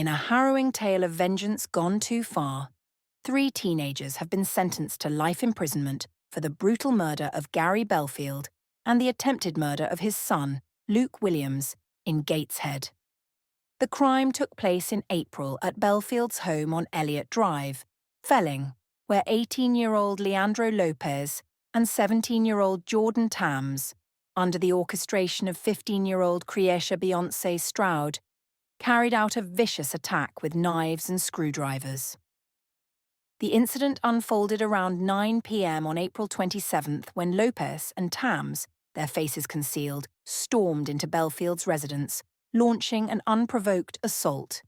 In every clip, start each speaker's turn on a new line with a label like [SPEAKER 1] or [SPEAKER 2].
[SPEAKER 1] In a harrowing tale of vengeance gone too far, 3 teenagers have been sentenced to life imprisonment for the brutal murder of Gary Belfield and the attempted murder of his son, Luke Williams, in Gateshead. The crime took place in April at Belfield's home on Elliott Drive, Felling, where 18-year-old Leandro Lopez and 17-year-old Jordan Tams, under the orchestration of 15-year-old Creatia Beyoncé Stroud, carried out a vicious attack with knives and screwdrivers. The incident unfolded around 9 p.m. on April 27th when Lopez and Tams, their faces concealed, stormed into Belfield's residence, launching an unprovoked assault.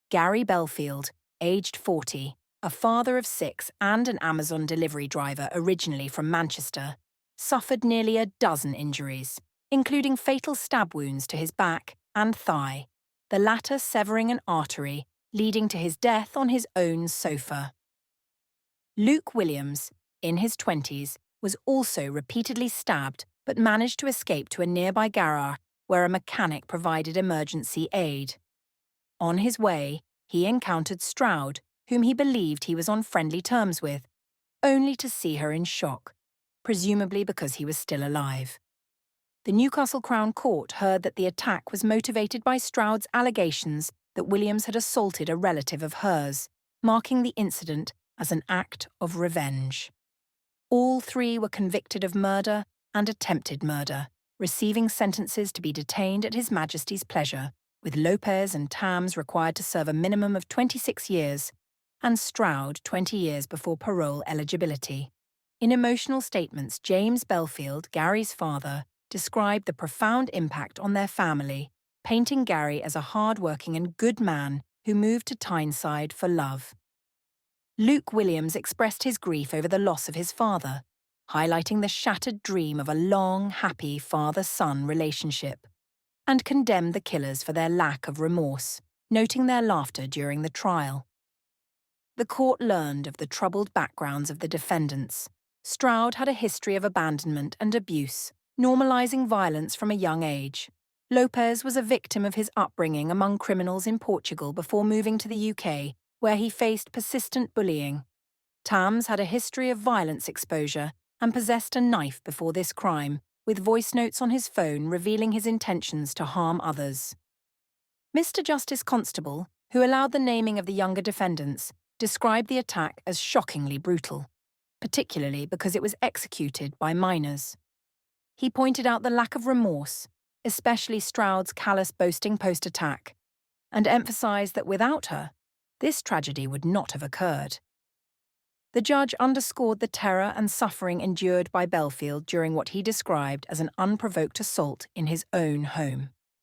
[SPEAKER 1] Gary Belfield, aged 40, a father of 6 and an Amazon delivery driver originally from Manchester, suffered nearly a dozen injuries, including fatal stab wounds to his back and thigh, the latter severing an artery, leading to his death on his own sofa. Luke Williams, in his 20s, was also repeatedly stabbed but managed to escape to a nearby garage where a mechanic provided emergency aid. On his way, he encountered Stroud, whom he believed he was on friendly terms with, only to see her in shock, presumably because he was still alive. The Newcastle Crown Court heard that the attack was motivated by Stroud's allegations that Williams had assaulted a relative of hers, marking the incident as an act of revenge. All 3 were convicted of murder and attempted murder, receiving sentences to be detained at His Majesty's pleasure, with Lopez and Tams required to serve a minimum of 26 years and Stroud 20 years before parole eligibility. In emotional statements, James Belfield, Gary's father, described the profound impact on their family, painting Gary as a hard-working and good man who moved to Tyneside for love. Luke Williams expressed his grief over the loss of his father, highlighting the shattered dream of a long, happy father-son relationship, and condemned the killers for their lack of remorse, noting their laughter during the trial. The court learned of the troubled backgrounds of the defendants. Stroud had a history of abandonment and abuse, normalizing violence from a young age. Lopez was a victim of his upbringing among criminals in Portugal before moving to the UK, where he faced persistent bullying. Tams had a history of violence exposure and possessed a knife before this crime, with voice notes on his phone revealing his intentions to harm others. Mr. Justice Constable, who allowed the naming of the younger defendants, described the attack as shockingly brutal, particularly because it was executed by minors. He pointed out the lack of remorse, especially Stroud's callous boasting post-attack, and emphasized that without her, this tragedy would not have occurred. The judge underscored the terror and suffering endured by Belfield during what he described as an unprovoked assault in his own home.